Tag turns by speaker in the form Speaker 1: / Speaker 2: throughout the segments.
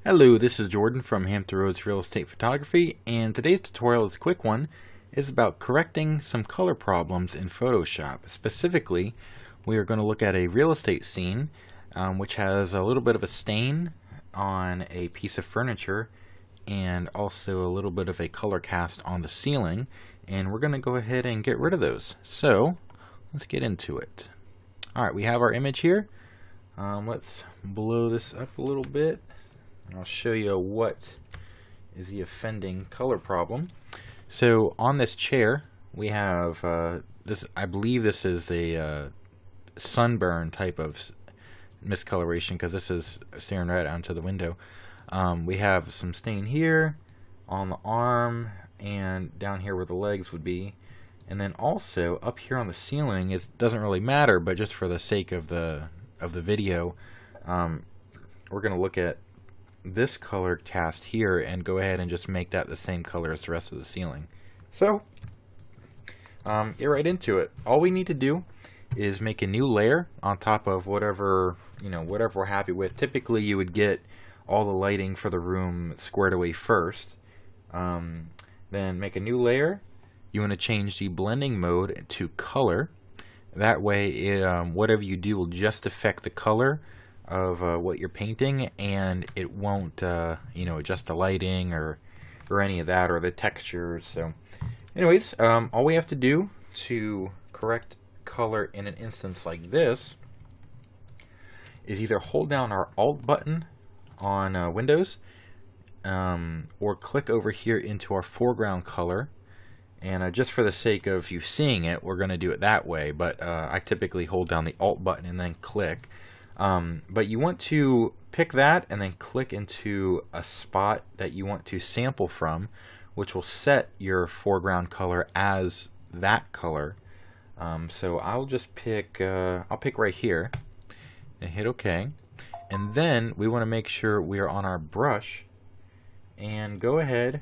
Speaker 1: Hello, this is Jordan from Hampton Roads Real Estate Photography, and today's tutorial is a quick one. It's about correcting some color problems in Photoshop. Specifically, we are going to look at a real estate scene which has a little bit of a stain on a piece of furniture and also a little bit of a color cast on the ceiling, and we're going to go ahead and get rid of those. So let's get into it. Alright, we have our image here. Let's blow this up a little bit. I'll show you what is the offending color problem. So on this chair we have this. I believe this is a sunburn type of miscoloration because this is staring right onto the window. We have some stain here on the arm and down here where the legs would be, and then also up here on the ceiling. It doesn't really matter, but just for the sake of the video, we're going to look at this color cast here and go ahead and just make that the same color as the rest of the ceiling. So get right into it. All we need to do is make a new layer on top of whatever we're happy with. Typically you would get all the lighting for the room squared away first, then make a new layer. You want to change the blending mode to color. That way whatever you do will just affect the color of what you're painting, and it won't adjust the lighting or any of that, or the textures. So anyways, all we have to do to correct color in an instance like this is either hold down our Alt button on Windows, or click over here into our foreground color. And just for the sake of you seeing it, we're going to do it that way, but I typically hold down the Alt button and then click. But you want to pick that and then click into a spot that you want to sample from, which will set your foreground color as that color. So I'll just pick I'll pick right here and hit OK. And then we want to make sure we are on our brush, and go ahead,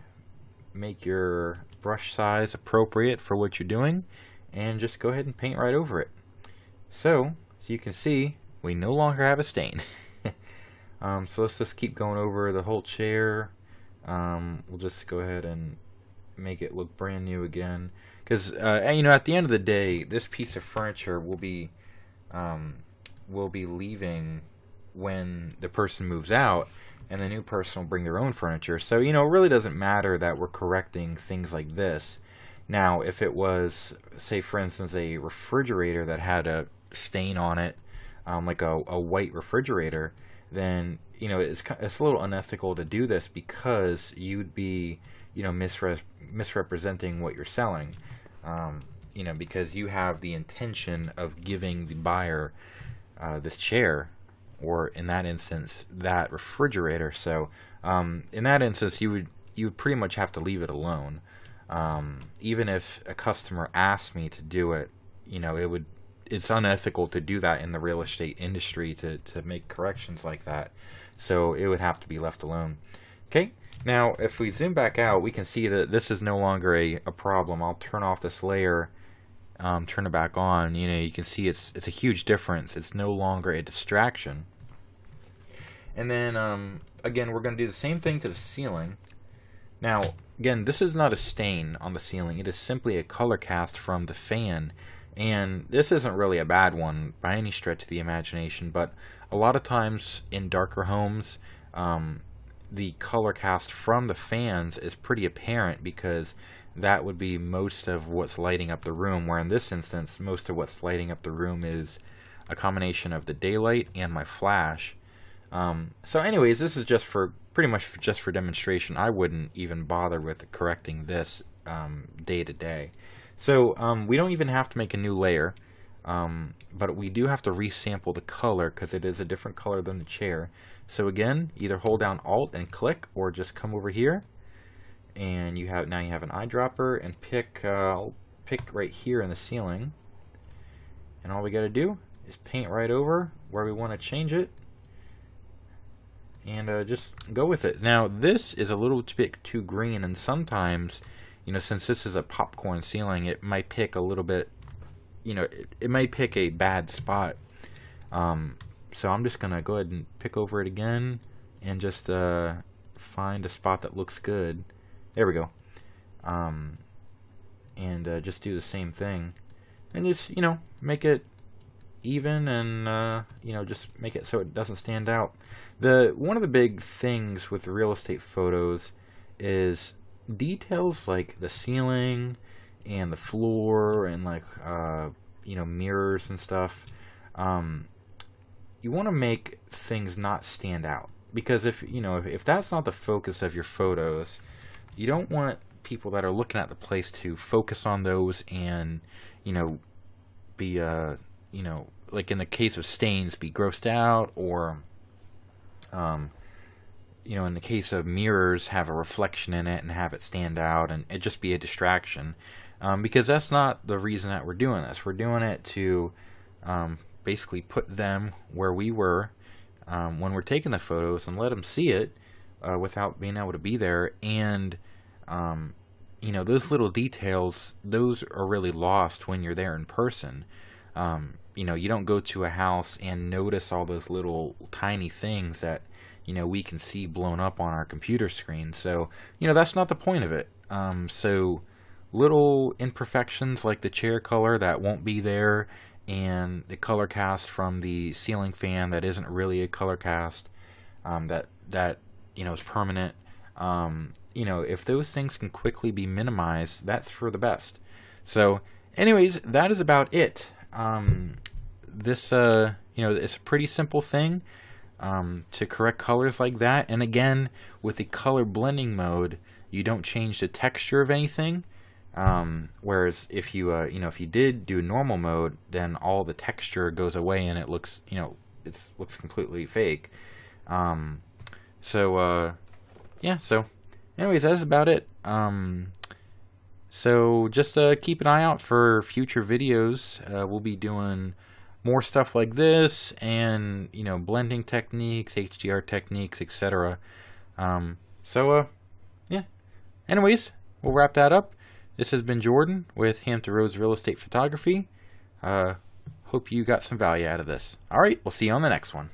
Speaker 1: make your brush size appropriate for what you're doing, and just go ahead and paint right over it. So you can see we no longer have a stain. So let's just keep going over the whole chair. We'll just go ahead and make it look brand new again, because at the end of the day, this piece of furniture will be leaving when the person moves out, and the new person will bring their own furniture. So it really doesn't matter that we're correcting things like this. Now if it was, say for instance, a refrigerator that had a stain on it, like a white refrigerator, then it's a little unethical to do this, because you'd be misrepresenting what you're selling, because you have the intention of giving the buyer this chair, or in that instance that refrigerator. So in that instance you would pretty much have to leave it alone. Even if a customer asked me to do it, it's unethical to do that in the real estate industry, to make corrections like that. So it would have to be left alone. Okay, now if we zoom back out, we can see that this is no longer a problem. I'll turn off this layer, turn it back on. You can see it's a huge difference. It's no longer a distraction. And then again, we're going to do the same thing to the ceiling. Now again, this is not a stain on the ceiling. It is simply a color cast from the fan. And this isn't really a bad one by any stretch of the imagination, but a lot of times in darker homes, the color cast from the fans is pretty apparent, because that would be most of what's lighting up the room, where in this instance most of what's lighting up the room is a combination of the daylight and my flash. So anyways, this is pretty much just for demonstration. I wouldn't even bother with correcting this day to day. So we don't even have to make a new layer, but we do have to resample the color, because it is a different color than the chair. So again, either hold down Alt and click, or just come over here, and now you have an eyedropper, and pick right here in the ceiling, and all we got to do is paint right over where we want to change it, and just go with it. Now this is a little bit too green, and sometimes since this is a popcorn ceiling, it might pick a little bit, it might pick a bad spot. So I'm just gonna go ahead and pick over it again, and just find a spot that looks good. There we go. And just do the same thing, and just make it even, and just make it so it doesn't stand out. One of the big things with real estate photos is details like the ceiling and the floor and like mirrors and stuff. You want to make things not stand out, because if that's not the focus of your photos, you don't want people that are looking at the place to focus on those and be like in the case of stains, be grossed out, or in the case of mirrors, have a reflection in it and have it stand out and it just be a distraction, because that's not the reason that we're doing this. We're doing it to basically put them where we were when we're taking the photos, and let them see it without being able to be there. And those little details, those are really lost when you're there in person. You don't go to a house and notice all those little tiny things that we can see blown up on our computer screen. So that's not the point of it. So little imperfections like the chair color that won't be there, and the color cast from the ceiling fan that isn't really a color cast, that is permanent. If those things can quickly be minimized, that's for the best. So anyways, that is about it. This it's a pretty simple thing to correct colors like that. And again, with the color blending mode, you don't change the texture of anything. Whereas if you if you did do normal mode, then all the texture goes away and it looks looks completely fake. So anyways, that's about it. So just keep an eye out for future videos. We'll be doing more stuff like this, and blending techniques, HDR techniques, etc. Anyways, we'll wrap that up. This has been Jordan with Hampton Roads Real Estate Photography. Hope you got some value out of this. Alright, we'll see you on the next one.